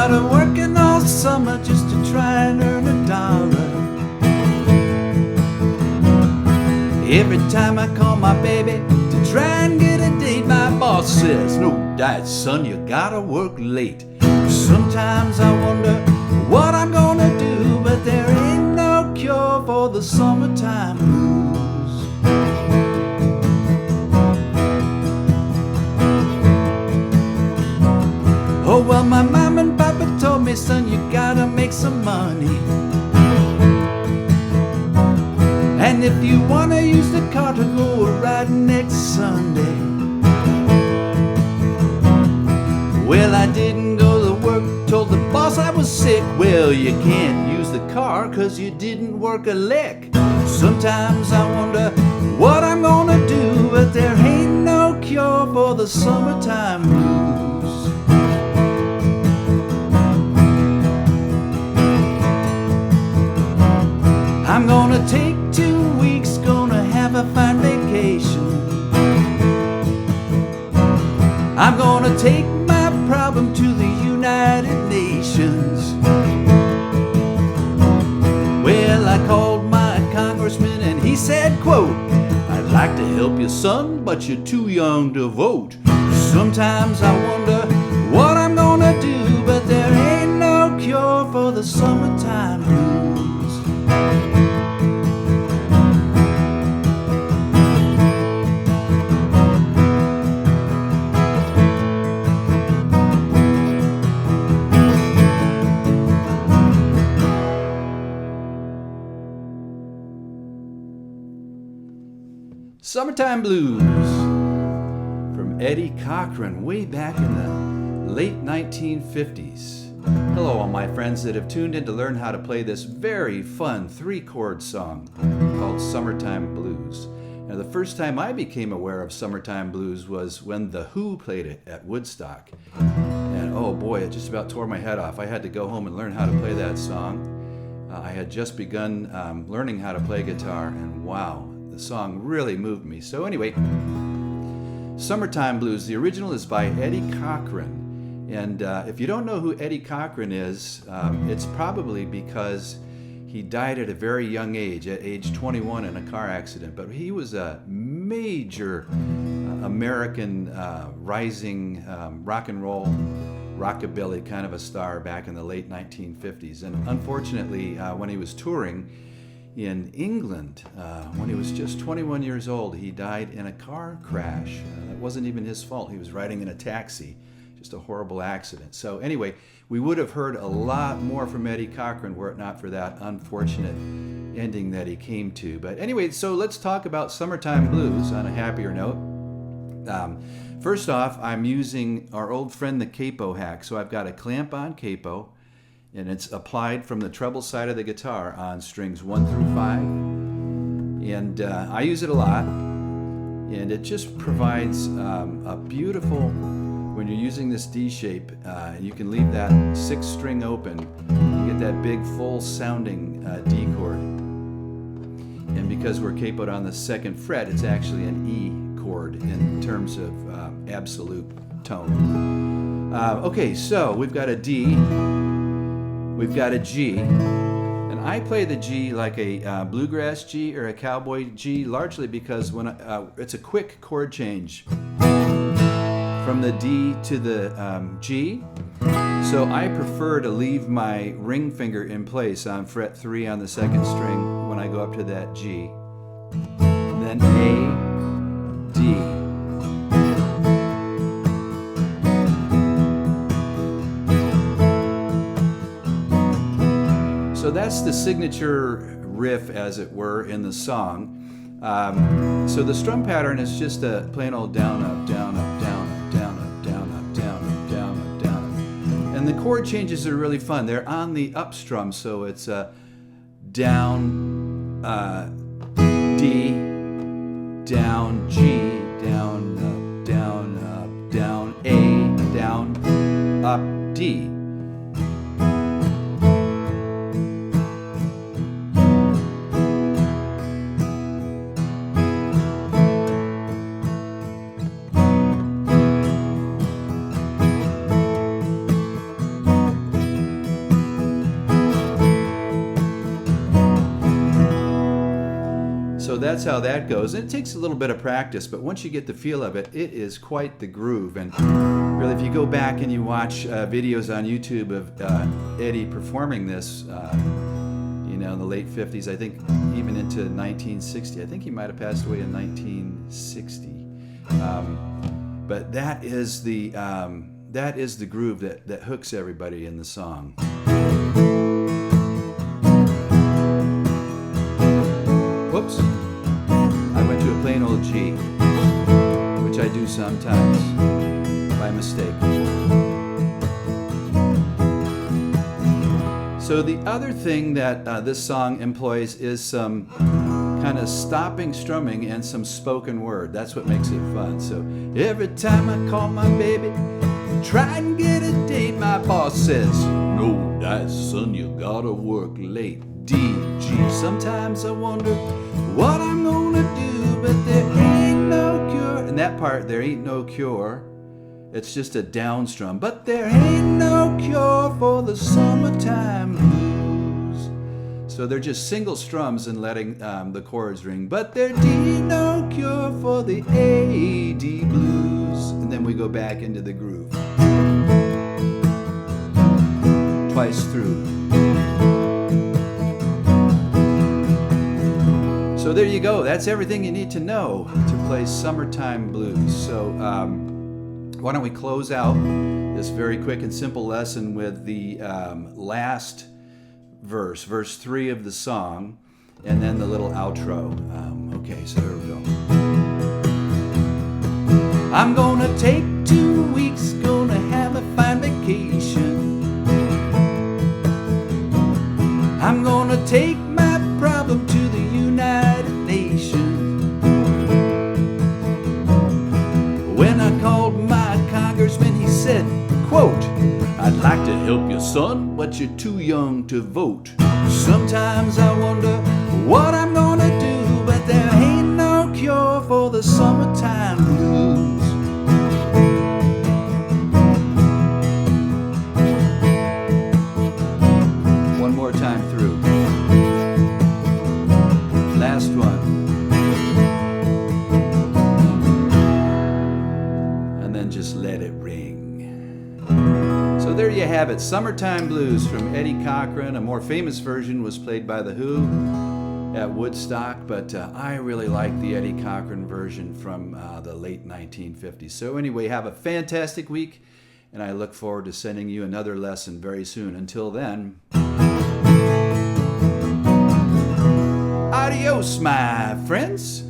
Tired of working all summer just to try and earn $1. Every time I call my baby to try and get a date, my boss says, no diet, son, you gotta work late. Sometimes I wonder what I'm gonna do, but there ain't no cure for the summertime blues. Oh, well, my mom and papa told me, son, you gotta make some money. And if you wanna use the car to go riding next Sunday, well, I didn't go to work, told the boss I was sick. Well, you can't use the car 'cause you didn't work a lick. Sometimes I wonder what I'm gonna do, but there ain't no cure for the summertime blues. I'm gonna take 2 weeks, gonna have a fine vacation. I'm gonna take my problem to the United Nations. Well, I called my congressman and he said, quote, I'd like to help you, son, but you're too young to vote. Sometimes I wonder what I'm gonna do, but there ain't no cure for the summertime blues. Summertime Blues from Eddie Cochran way back in the late 1950s. Hello, all my friends that have tuned in to learn how to play this very fun 3-chord song called Summertime Blues. Now, the first time I became aware of Summertime Blues was when The Who played it at Woodstock. And oh boy, it just about tore my head off. I had to go home and learn how to play that song. I had just begun learning how to play guitar, and wow, the song really moved me. So anyway, Summertime Blues, the original is by Eddie Cochran. And if you don't know who Eddie Cochran is, it's probably because he died at a very young age, at age 21 in a car accident. But he was a major American rising rock and roll, rockabilly kind of a star back in the late 1950s. And unfortunately, when he was touring in England, when he was just 21 years old, he died in a car crash. That wasn't even his fault. He was riding in a taxi. Just a horrible accident. So anyway, we would have heard a lot more from Eddie Cochran were it not for that unfortunate ending that he came to. But anyway, so let's talk about Summertime Blues on a happier note. First off, I'm using our old friend the capo hack. So I've got a clamp-on capo, and it's applied from the treble side of the guitar on strings 1 through 5. And I use it a lot, and it just provides a beautiful, when you're using this D shape, you can leave that 6th string open, you get that big full sounding D chord. And because we're capoed on the 2nd fret, it's actually an E chord in terms of absolute tone. Okay, so we've got a D, we've got a G, and I play the G like a bluegrass G or a cowboy G, largely because when it's a quick chord change from the D to the G. So I prefer to leave my ring finger in place on fret 3 on the 2nd string when I go up to that G. Then A, D. So that's the signature riff, as it were, in the song. So the strum pattern is just a plain old down, up, down, up, down, up, down, up, down, up, down, up, down, up, down, up. And the chord changes are really fun. They're on the up strum, so it's down, D, down, G, down, up, down, up, down, A, down, up, D. that's how that goes. And it takes a little bit of practice, but once you get the feel of it, it is quite the groove. And really, if you go back and you watch videos on YouTube of Eddie performing this, you know, in the late 50s, I think even into 1960. I think he might have passed away in 1960. But that is the groove that hooks everybody in the song. Whoops. I went to a plain old G, which I do sometimes by mistake. So the other thing that this song employs is some kind of stopping strumming and some spoken word. That's what makes it fun. So every time I call my baby, try and get a date, my boss says, no, that son, you gotta work late. D, G. Sometimes I wonder what I'm gonna do, but there ain't no cure. In that part, there ain't no cure. It's just a down strum. But there ain't no cure for the summertime blues. So they're just single strums and letting the chords ring. But there ain't no cure for the A-D blues. And then we go back into the groove. Twice through. So there you go. That's everything you need to know to play Summertime Blues. So why don't we close out this very quick and simple lesson with the last verse 3 of the song, and then the little outro. Okay, so here we go. I'm gonna take 2 weeks, gonna have a fine vacation. I'm gonna take my problem to the United Nations. When I called my congressman, he said, quote, I'd like to help you, son, but you're too young to vote. Sometimes I wonder what I'm gonna do, but there ain't no cure for the summertime blues. One more time through. Last one. And then just let it ring. So there you have it, Summertime Blues from Eddie Cochran. A more famous version was played by The Who at Woodstock, but I really like the Eddie Cochran version from the late 1950s. So anyway, have a fantastic week, and I look forward to sending you another lesson very soon. Until then, adios, my friends.